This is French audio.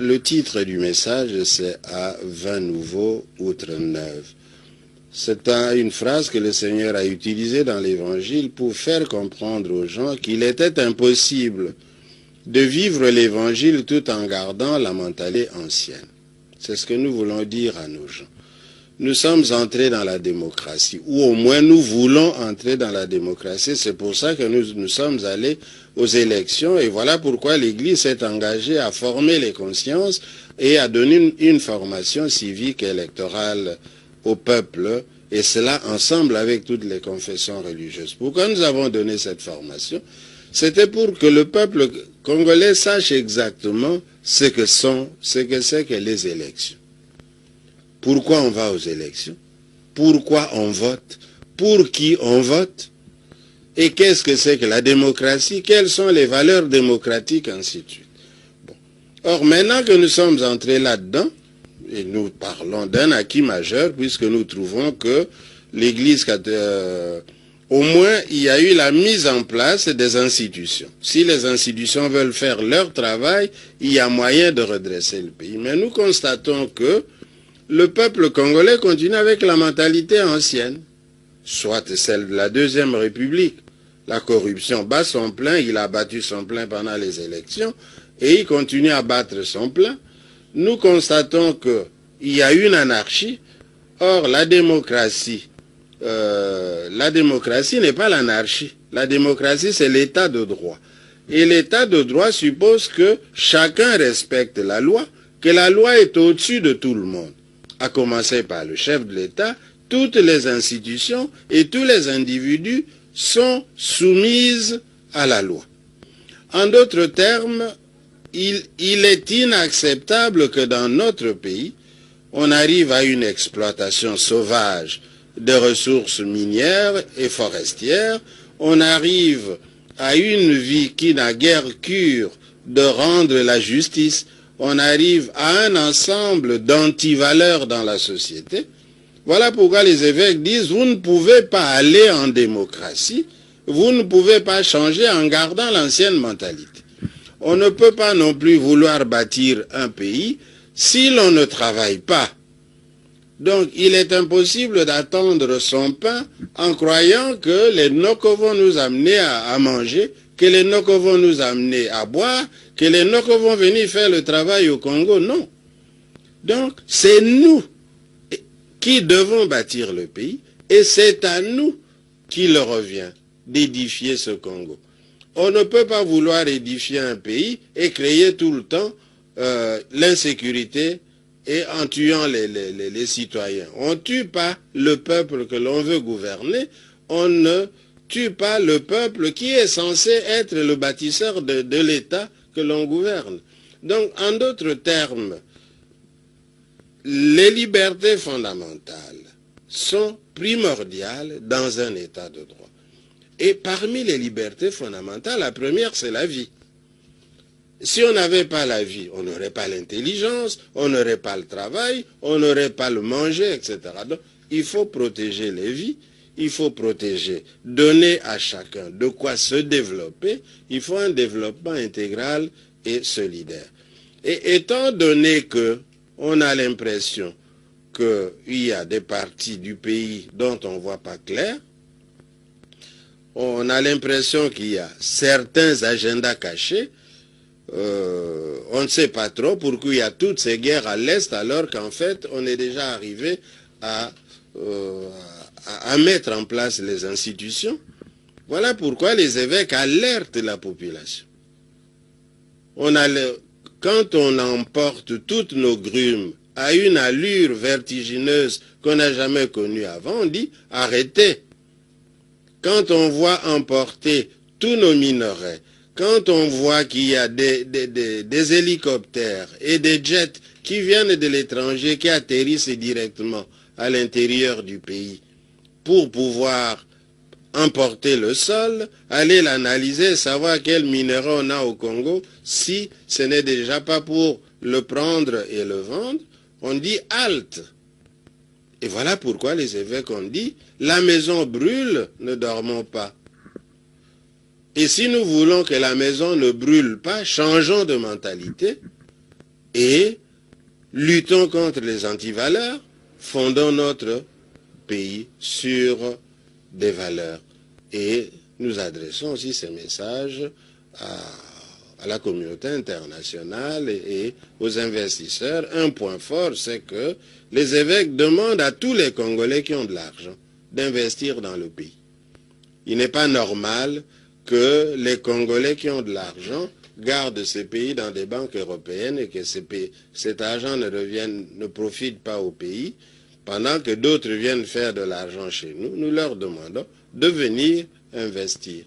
Le titre du message, c'est « À vin nouveau, outre neuve ». C'est une phrase que le Seigneur a utilisée dans l'Évangile pour faire comprendre aux gens qu'il était impossible de vivre l'Évangile tout en gardant la mentalité ancienne. C'est ce que nous voulons dire à nos gens. Nous sommes entrés dans la démocratie, ou au moins nous voulons entrer dans la démocratie. C'est pour ça que nous sommes allés aux élections, et voilà pourquoi l'Église s'est engagée à former les consciences et à donner une formation civique et électorale au peuple, et cela ensemble avec toutes les confessions religieuses. Pourquoi nous avons donné cette formation? C'était pour que le peuple congolais sache exactement ce que c'est que les élections. Pourquoi on va aux élections? Pourquoi on vote? Pour qui on vote? Et qu'est-ce que c'est que la démocratie? Quelles sont les valeurs démocratiques, ainsi de suite. Bon. Or, maintenant que nous sommes entrés là-dedans, et nous parlons d'un acquis majeur, puisque nous trouvons que l'Église, au moins, il y a eu la mise en place des institutions. Si les institutions veulent faire leur travail, il y a moyen de redresser le pays. Mais nous constatons que le peuple congolais continue avec la mentalité ancienne, soit celle de la Deuxième République. La corruption bat son plein, il a battu son plein pendant les élections, et il continue à battre son plein. Nous constatons qu'il y a une anarchie. Or, la démocratie n'est pas l'anarchie. La démocratie, c'est l'état de droit. Et l'état de droit suppose que chacun respecte la loi, que la loi est au-dessus de tout le monde. À commencer par le chef de l'État, toutes les institutions et tous les individus sont soumises à la loi. En d'autres termes, il est inacceptable que dans notre pays, on arrive à une exploitation sauvage de ressources minières et forestières, on arrive à une vie qui n'a guère cure de rendre la justice, on arrive à un ensemble d'antivaleurs dans la société. Voilà pourquoi les évêques disent, vous ne pouvez pas aller en démocratie, vous ne pouvez pas changer en gardant l'ancienne mentalité. On ne peut pas non plus vouloir bâtir un pays si l'on ne travaille pas. Donc, il est impossible d'attendre son pain en croyant que les Noko vont nous amener à manger, que les Noko vont nous amener à boire, que les Noko vont venir faire le travail au Congo. Non. Donc, c'est nous qui devons bâtir le pays, et c'est à nous qu'il revient d'édifier ce Congo. On ne peut pas vouloir édifier un pays et créer tout le temps l'insécurité et en tuant les citoyens. On ne tue pas le peuple que l'on veut gouverner, on ne tue pas le peuple qui est censé être le bâtisseur de l'État que l'on gouverne. Donc, en d'autres termes, les libertés fondamentales sont primordiales dans un État de droit. Et parmi les libertés fondamentales, la première, c'est la vie. Si on n'avait pas la vie, on n'aurait pas l'intelligence, on n'aurait pas le travail, on n'aurait pas le manger, etc. Donc, il faut protéger les vies, il faut protéger, donner à chacun de quoi se développer. Il faut un développement intégral et solidaire. Et étant donné que on a l'impression qu'il y a des parties du pays dont on ne voit pas clair, on a l'impression qu'il y a certains agendas cachés, on ne sait pas trop pourquoi il y a toutes ces guerres à l'Est alors qu'en fait on est déjà arrivé à mettre en place les institutions. Voilà pourquoi les évêques alertent la population. Quand on emporte toutes nos grumes à une allure vertigineuse qu'on n'a jamais connue avant, on dit arrêtez. Quand on voit emporter tous nos minerais, quand on voit qu'il y a des hélicoptères et des jets qui viennent de l'étranger, qui atterrissent directement à l'intérieur du pays pour pouvoir emporter le sol, aller l'analyser, savoir quel minerai on a au Congo, si ce n'est déjà pas pour le prendre et le vendre, on dit halte. Et voilà pourquoi les évêques ont dit, la maison brûle, ne dormons pas. Et si nous voulons que la maison ne brûle pas, changeons de mentalité et luttons contre les antivaleurs, fondons notre pays sur des valeurs. Et nous adressons aussi ces messages à la communauté internationale et aux investisseurs. Un point fort, c'est que les évêques demandent à tous les Congolais qui ont de l'argent d'investir dans le pays. Il n'est pas normal que les Congolais qui ont de l'argent gardent ces pays dans des banques européennes et que cet argent ne profite pas au pays, pendant que d'autres viennent faire de l'argent chez nous. Nous leur demandons de venir investir.